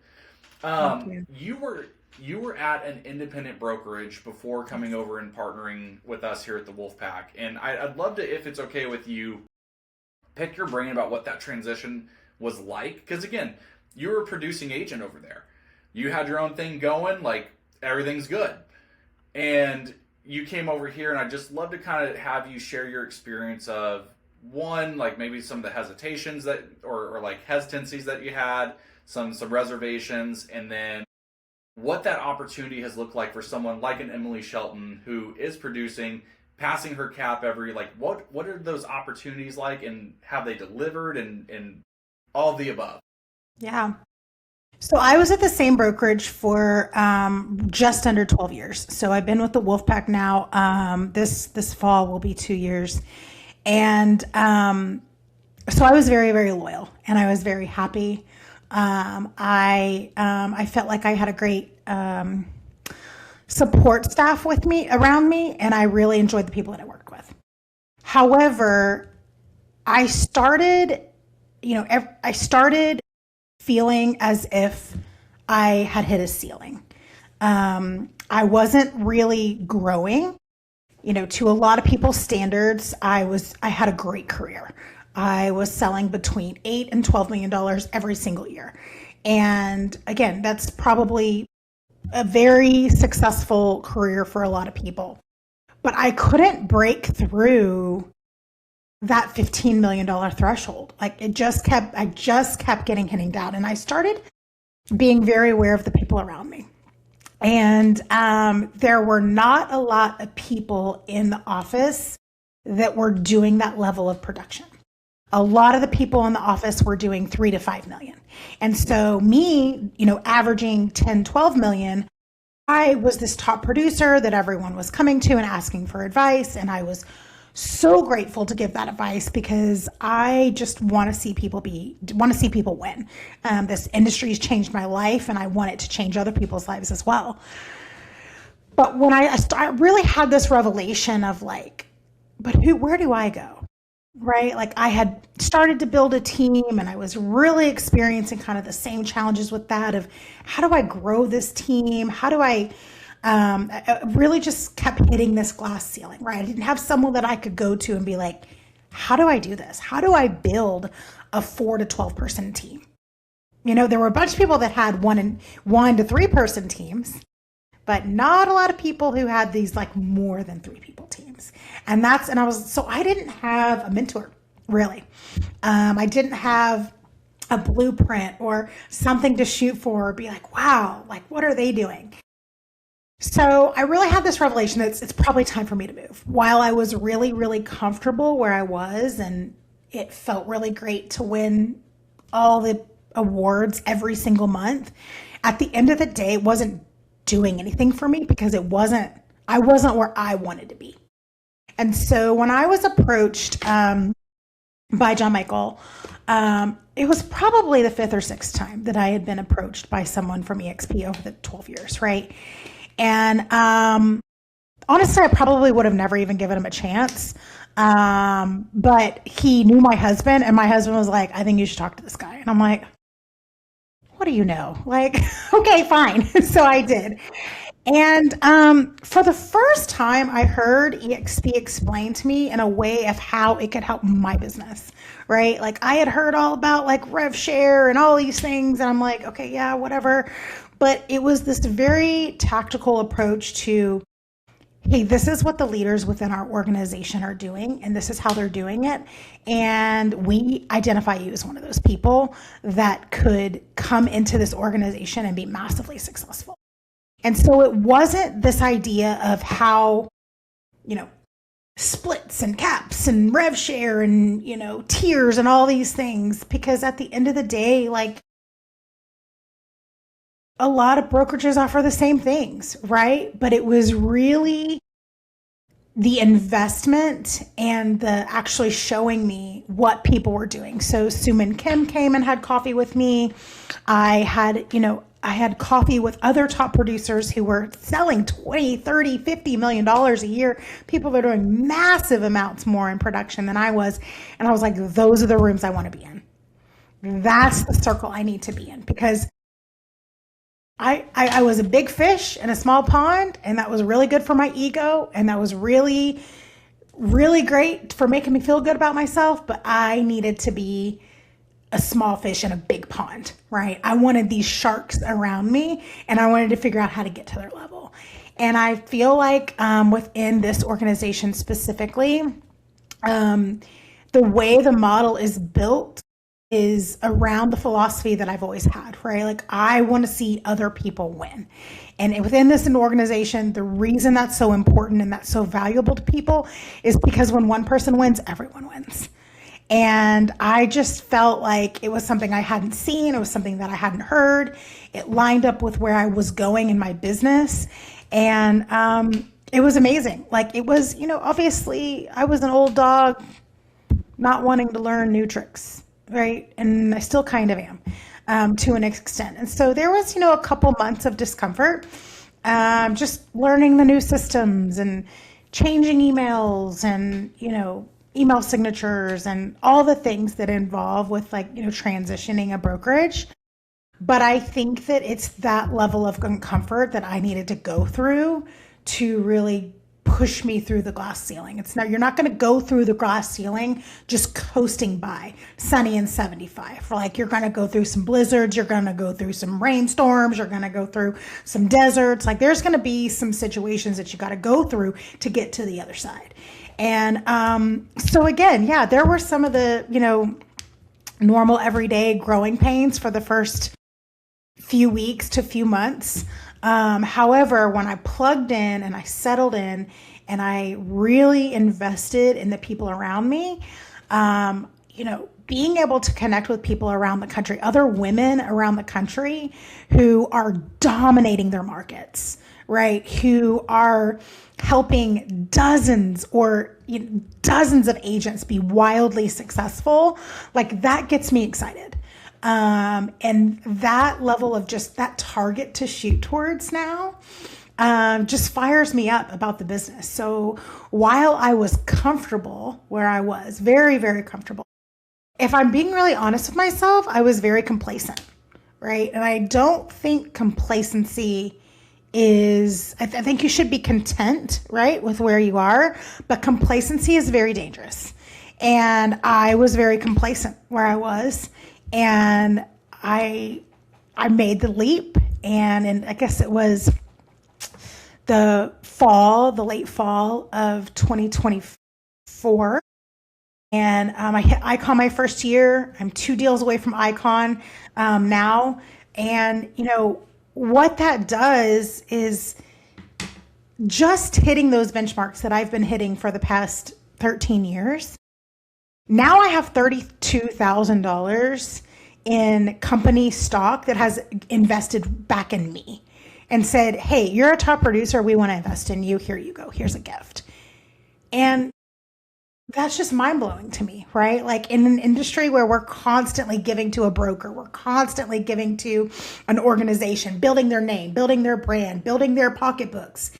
You were at an independent brokerage before coming over and partnering with us here at the Wolfpack. And I'd love to, if it's okay with you, pick your brain about what that transition was like. Because again, you were a producing agent over there. You had your own thing going, like everything's good. And you came over here, and I'd just love to kind of have you share your experience of one, like maybe some of the hesitations that, or like hesitancies that you had, some reservations, and then what that opportunity has looked like for someone like an Emily Shelton who is producing, passing her cap every, like what are those opportunities like, and have they delivered, and all of the above? Yeah. So I was at the same brokerage for just under 12 years. So I've been with the Wolfpack now. This fall will be 2 years. And so I was very, very loyal, and I was very happy. I felt like I had a great support staff with me, around me, and I really enjoyed the people that I worked with. However, I started feeling as if I had hit a ceiling. I wasn't really growing. To a lot of people's standards, I had a great career. I was selling between $8 and $12 million every single year. And again, that's probably a very successful career for a lot of people. But I couldn't break through that $15 million threshold. Like I just kept getting hitting down. And I started being very aware of the people around me. And there were not a lot of people in the office that were doing that level of production. A lot of the people in the office were doing 3 to 5 million. And so me, averaging 10, 12 million, I was this top producer that everyone was coming to and asking for advice. And I was so grateful to give that advice because I just want to see people win. This industry has changed my life, and I want it to change other people's lives as well. But when I really had this revelation of like, but where do I go? Right? Like I had started to build a team, and I was really experiencing kind of the same challenges with that of how do I grow this team? How do I really just kept hitting this glass ceiling, right? I didn't have someone that I could go to and be like, how do I do this? How do I build a 4 to 12 person team? There were a bunch of people that had 1 to 3 person teams, but not a lot of people who had these like more than 3 people teams. And I didn't have a mentor really. I didn't have a blueprint or something to shoot for or be like, wow, like what are they doing? So I really had this revelation that it's probably time for me to move. While I was really, really comfortable where I was, and it felt really great to win all the awards every single month, at the end of the day, it wasn't doing anything for me because I wasn't where I wanted to be. And so when I was approached by John Michael, it was probably the 5th or 6th time that I had been approached by someone from EXP over the 12 years, right? And honestly, I probably would have never even given him a chance. But he knew my husband, and my husband was like, I think you should talk to this guy. And I'm like, what do you know? Like, okay, fine. So I did. And for the first time, I heard EXP explain to me in a way of how it could help my business, right? Like I had heard all about like rev share and all these things. And I'm like, okay, yeah, whatever. But it was this very tactical approach to, hey, this is what the leaders within our organization are doing, and this is how they're doing it. And we identify you as one of those people that could come into this organization and be massively successful. And so it wasn't this idea of how, splits and caps and rev share and, tiers and all these things, because at the end of the day, like, a lot of brokerages offer the same things, right? But it was really the investment and the actually showing me what people were doing. So Sue and Kim came and had coffee with me. I had coffee with other top producers who were selling 20, 30, $50 million a year. People that are doing massive amounts more in production than I was. And I was like, those are the rooms I want to be in. That's the circle I need to be in, because I was a big fish in a small pond, and that was really good for my ego, and that was really, really great for making me feel good about myself. But I needed to be a small fish in a big pond, right? I wanted these sharks around me, and I wanted to figure out how to get to their level. And I feel like within this organization specifically, the way the model is built is around the philosophy that I've always had, right? Like, I want to see other people win. And within this organization, the reason that's so important and that's so valuable to people is because when one person wins, everyone wins. And I just felt like it was something I hadn't seen. It was something that I hadn't heard. It lined up with where I was going in my business. And it was amazing. Like, it was, obviously I was an old dog not wanting to learn new tricks, right? And I still kind of am to an extent. And so there was, a couple months of discomfort, just learning the new systems and changing emails and, email signatures and all the things that involve with transitioning a brokerage. But I think that it's that level of comfort that I needed to go through to really push me through the glass ceiling. You're not going to go through the glass ceiling just coasting by sunny and 75. You're going to go through some blizzards, you're going to go through some rainstorms, you're going to go through some deserts. There's going to be some situations that you got to go through to get to the other side. And so again, there were some of the, normal everyday growing pains for the first few weeks to few months. However, when I plugged in and I settled in and I really invested in the people around me, being able to connect with people around the country, other women around the country who are dominating their markets, right? Who are helping dozens of agents be wildly successful. That gets me excited. And that level of just that target to shoot towards now, just fires me up about the business. So while I was comfortable where I was, very, very comfortable, if I'm being really honest with myself, I was very complacent, right? And I don't think complacency I think you should be content, right, with where you are, but complacency is very dangerous. And I was very complacent where I was. And I made the leap, and I guess it was the late fall of 2024. And I hit Icon my first year. I'm 2 deals away from Icon now. And, what that does is just hitting those benchmarks that I've been hitting for the past 13 years. Now I have $32,000 in company stock that has invested back in me and said, hey, you're a top producer. We want to invest in you. Here you go. Here's a gift. And that's just mind blowing to me, right? In an industry where we're constantly giving to a broker, we're constantly giving to an organization, building their name, building their brand, building their pocketbooks.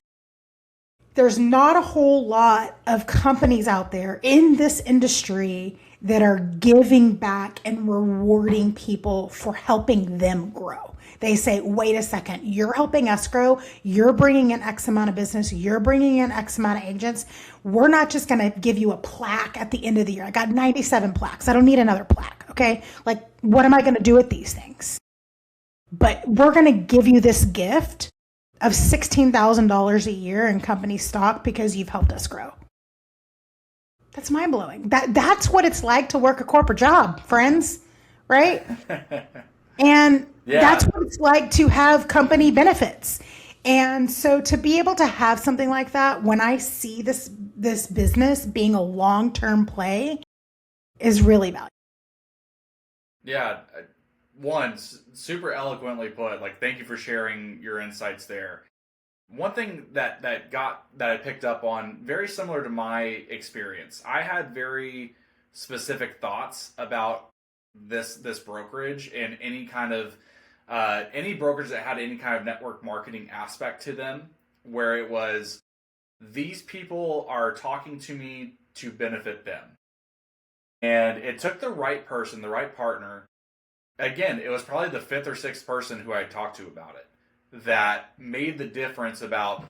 There's not a whole lot of companies out there in this industry that are giving back and rewarding people for helping them grow. They say, wait a second, you're helping us grow. You're bringing in X amount of business. You're bringing in X amount of agents. We're not just going to give you a plaque at the end of the year. I got 97 plaques. I don't need another plaque. Okay. What am I going to do with these things? But we're going to give you this gift of $16,000 a year in company stock because you've helped us grow. That's mind blowing. That's what it's like to work a corporate job, friends. Right. And that's what it's like to have company benefits. And so to be able to have something like that, when I see this business being a long-term play, is really valuable. Yeah. One, super eloquently put. Thank you for sharing your insights there. One thing that I picked up on, very similar to my experience, I had very specific thoughts about this brokerage and any brokerage that had any kind of network marketing aspect to them, where it was, these people are talking to me to benefit them. And it took the right person, the right partner. Again, it was probably the fifth or sixth person who I talked to about it that made the difference about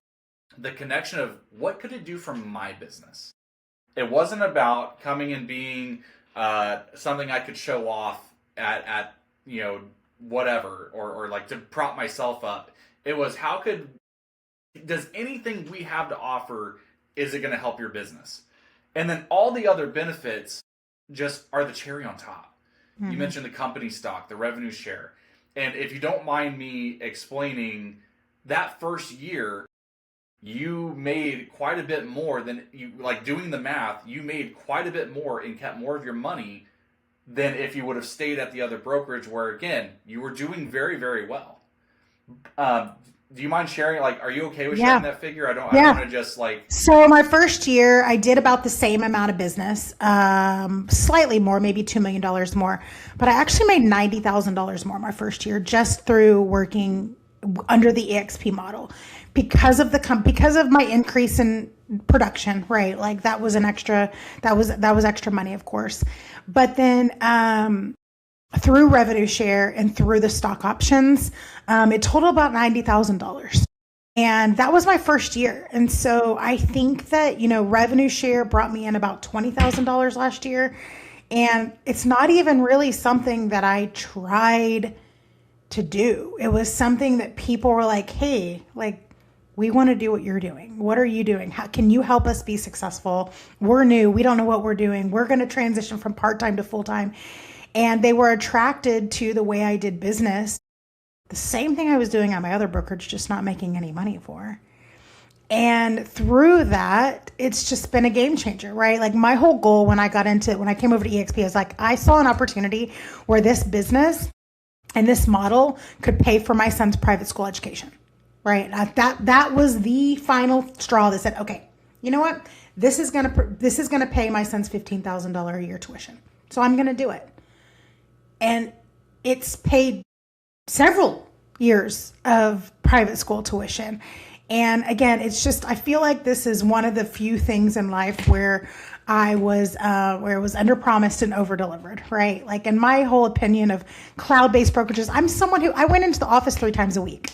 the connection of what could it do for my business. It wasn't about coming and being something I could show off at whatever, or like to prop myself up. It was, does anything we have to offer, is it going to help your business? And then all the other benefits just are the cherry on top. Mm-hmm. You mentioned the company stock, the revenue share. And if you don't mind me explaining, that first year, you made quite a bit more than you, like doing the math, you made quite a bit more and kept more of your money than if you would have stayed at the other brokerage, where, again, you were doing very, very well. Do you mind sharing, like, are you okay with sharing that figure? I don't want to just So my first year, I did about the same amount of business, slightly more, maybe $2 million more. But I actually made $90,000 more my first year just through working under the EXP model because of my increase in production, right? Like that was extra money, of course. But then, through revenue share and through the stock options, it totaled about $90,000. And that was my first year. And so I think that, revenue share brought me in about $20,000 last year. And it's not even really something that I tried to do. It was something that people were like, hey, like, we want to do what you're doing. What are you doing? How can you help us be successful? We're new. We don't know what we're doing. We're going to transition from part-time to full-time. And they were attracted to the way I did business. The same thing I was doing at my other brokerage, just not making any money for. And through that, it's just been a game changer, right? Like my whole goal when I came over to EXP, is like, I saw an opportunity where this business and this model could pay for my son's private school education, right? That was the final straw that said, okay, you know what? This is gonna pay my son's $15,000 a year tuition. So I'm going to do it. And it's paid several years of private school tuition. And again, it's just, I feel like this is one of the few things in life where it was under promised and over delivered, right? Like in my whole opinion of cloud-based brokerages, I'm someone who, I went into the office 3 times a week,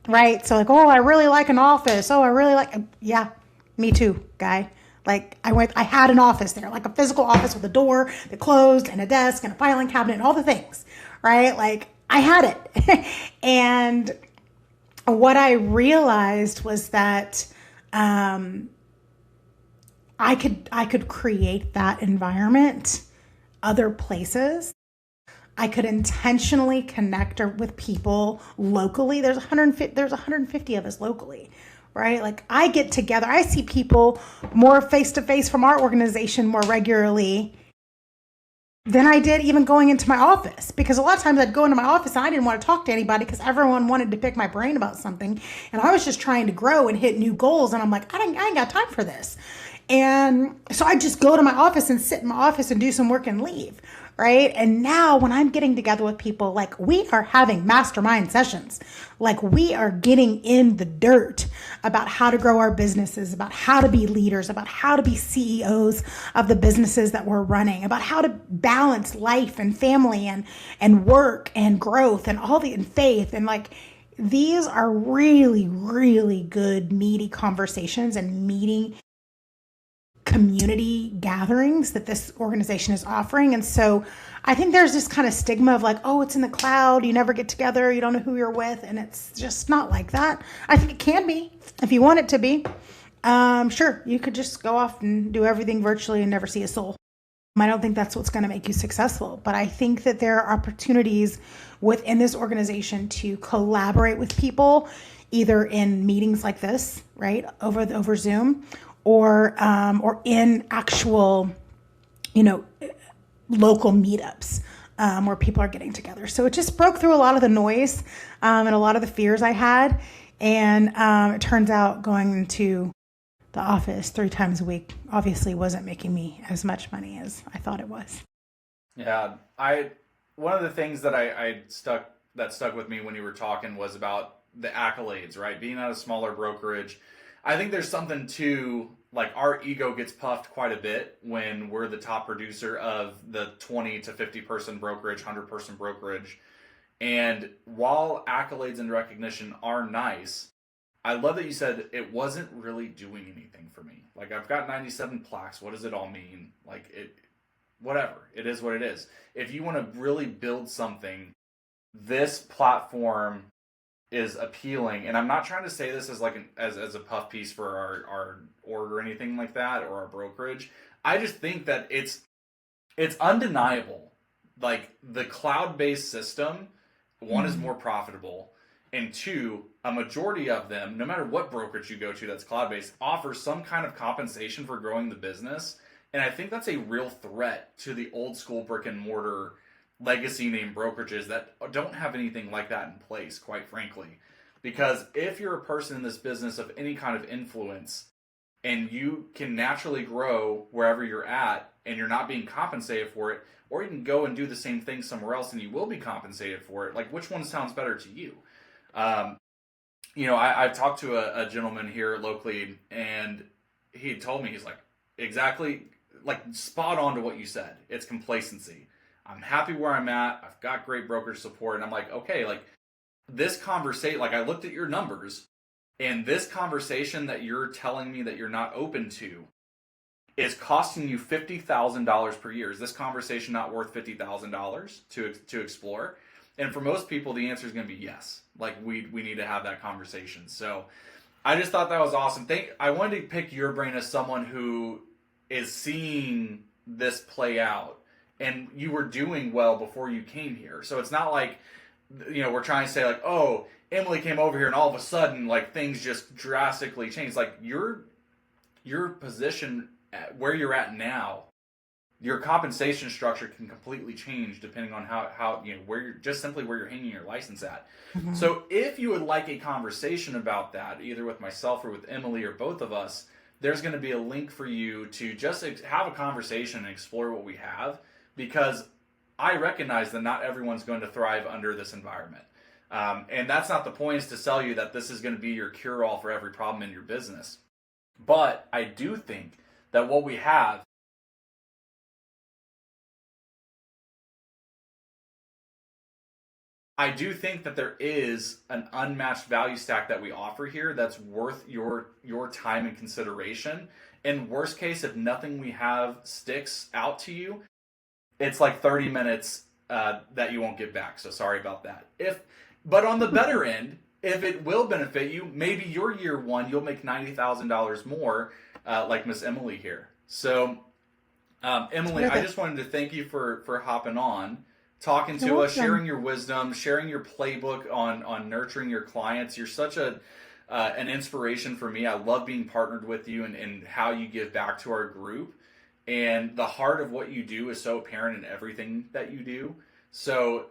right? So like, oh, I really like an office. Oh, I really like, yeah, me too, guy. Like I had an office there, like a physical office with a door that closed and a desk and a filing cabinet and all the things, right? Like I had it. And what I realized was that I could create that environment other places. I could intentionally connect with people locally. There's 150 of us locally. Right? Like I get together, I see people more face to face from our organization more regularly than I did even going into my office. Because a lot of times I'd go into my office and I didn't want to talk to anybody because everyone wanted to pick my brain about something. And I was just trying to grow and hit new goals. And I'm like, I ain't got time for this. And so I just go to my office and sit in my office and do some work and leave. Right. And now when I'm getting together with people, like we are having mastermind sessions, like we are getting in the dirt about how to grow our businesses, about how to be leaders, about how to be CEOs of the businesses that we're running, about how to balance life and family and work and growth and and faith. And like, these are really, really good, meaty conversations and meeting community gatherings that this organization is offering. And so I think there's this kind of stigma of like, oh, it's in the cloud, you never get together, you don't know who you're with. And it's just not like that. I think it can be if you want it to be. Sure, you could just go off and do everything virtually and never see a soul. I don't think that's what's going to make you successful. But I think that there are opportunities within this organization to collaborate with people, either in meetings like this, right, over Zoom, or in actual, local meetups where people are getting together. So it just broke through a lot of the noise and a lot of the fears I had. And it turns out going to the office 3 times a week obviously wasn't making me as much money as I thought it was. Yeah, one of the things that stuck with me when you were talking was about the accolades, right? Being at a smaller brokerage. I think there's something to, like, our ego gets puffed quite a bit when we're the top producer of the 20 to 50 person brokerage, 100 person brokerage. And while accolades and recognition are nice, I love that you said it wasn't really doing anything for me. Like, I've got 97 plaques. What does it all mean? Like, whatever. It is what it is. If you want to really build something, this platform is appealing. And I'm not trying to say this as like as a puff piece for our org or anything like that, or our brokerage. I just think that it's undeniable. Like, the cloud-based system, one, is more profitable, and two, a majority of them, no matter what brokerage you go to that's cloud-based, offers some kind of compensation for growing the business. And I think that's a real threat to the old school brick and mortar legacy name brokerages that don't have anything like that in place, quite frankly. Because if you're a person in this business of any kind of influence, and you can naturally grow wherever you're at and you're not being compensated for it, or you can go and do the same thing somewhere else and you will be compensated for it, like, which one sounds better to you? I've talked to a gentleman here locally, and he told me, he's like, exactly, like, spot on to what you said. It's complacency. I'm happy where I'm at. I've got great brokerage support. And I'm like, okay, like, this conversation, like, I looked at your numbers, and this conversation that you're telling me that you're not open to is costing you $50,000 per year. Is this conversation not worth $50,000 to explore? And for most people, the answer is going to be yes. Like, we need to have that conversation. So I just thought that was awesome. I wanted to pick your brain as someone who is seeing this play out, and you were doing well before you came here. So it's not like, we're trying to say, like, oh, Emily came over here and all of a sudden, like, things just drastically changed. Like, your position where you're at now, your compensation structure can completely change depending on how where you're hanging your license at. Mm-hmm. So if you would like a conversation about that, either with myself or with Emily or both of us, there's going to be a link for you to just have a conversation and explore what we have, because I recognize that not everyone's going to thrive under this environment. And that's not the point, is to sell you that this is going to be your cure-all for every problem in your business. But I do think that what we have I do think that there is an unmatched value stack that we offer here that's worth your time and consideration. In worst case, if nothing we have sticks out to you, it's like 30 minutes that you won't get back. So sorry about that. But on the better end, if it will benefit you, maybe your year one, you'll make $90,000 more, like Miss Emily here. So, Emily, I just wanted to thank you for hopping on, talking to us, sharing your wisdom, sharing your playbook on nurturing your clients. You're such an inspiration for me. I love being partnered with you and how you give back to our group. And the heart of what you do is so apparent in everything that you do. So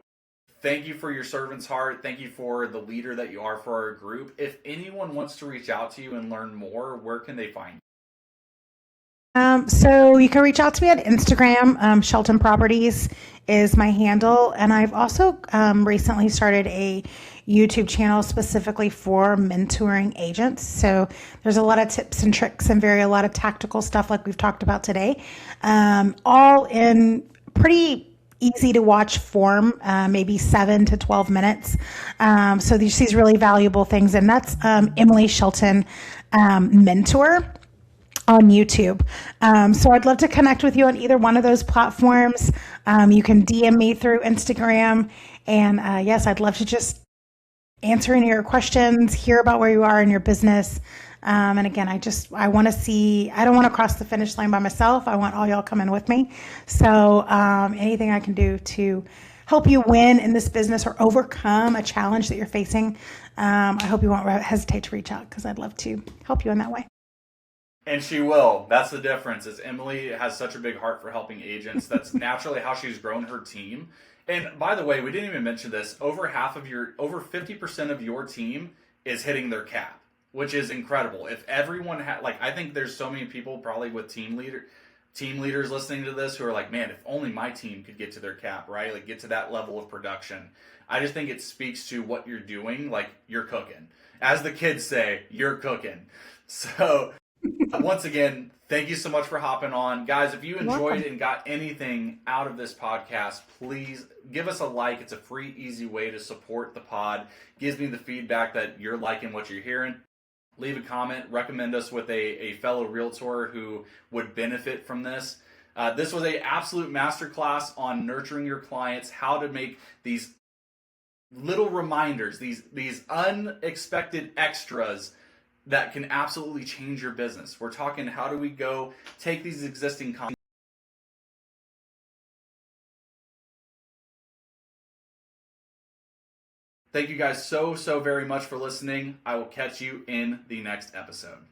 thank you for your servant's heart. Thank you for the leader that you are for our group. If anyone wants to reach out to you and learn more, where can they find you? So you can reach out to me at Instagram. Shelton Properties is my handle. And I've also recently started a YouTube channel specifically for mentoring agents. So there's a lot of tips and tricks and a lot of tactical stuff like we've talked about today, all in pretty easy to watch form, maybe 7 to 12 minutes. So these really valuable things. And that's Emily Shelton, Mentor, on YouTube. So I'd love to connect with you on either one of those platforms. You can DM me through Instagram. And yes, I'd love to just answer any of your questions, hear about where you are in your business. And again, I want to see, I don't want to cross the finish line by myself. I want all y'all coming with me. So anything I can do to help you win in this business or overcome a challenge that you're facing, I hope you won't hesitate to reach out, because I'd love to help you in that way. And she will. That's the difference, is Emily has such a big heart for helping agents. That's naturally how she's grown her team. And by the way, we didn't even mention this. Over 50% of your team is hitting their cap, which is incredible. If everyone had, like, I think there's so many people probably with team leaders listening to this who are like, man, if only my team could get to their cap, right? Like, get to that level of production. I just think it speaks to what you're doing. Like, you're cooking. As the kids say, you're cooking. So once again, thank you so much for hopping on. Guys, if you enjoyed and got anything out of this podcast, please give us a like. It's a free, easy way to support the pod. Gives me the feedback that you're liking what you're hearing. Leave a comment. Recommend us with a fellow realtor who would benefit from this. This was an absolute masterclass on nurturing your clients, how to make these little reminders, these unexpected extras that can absolutely change your business. We're talking, how do we go take these existing Thank you guys so very much for listening. I will catch you in the next episode.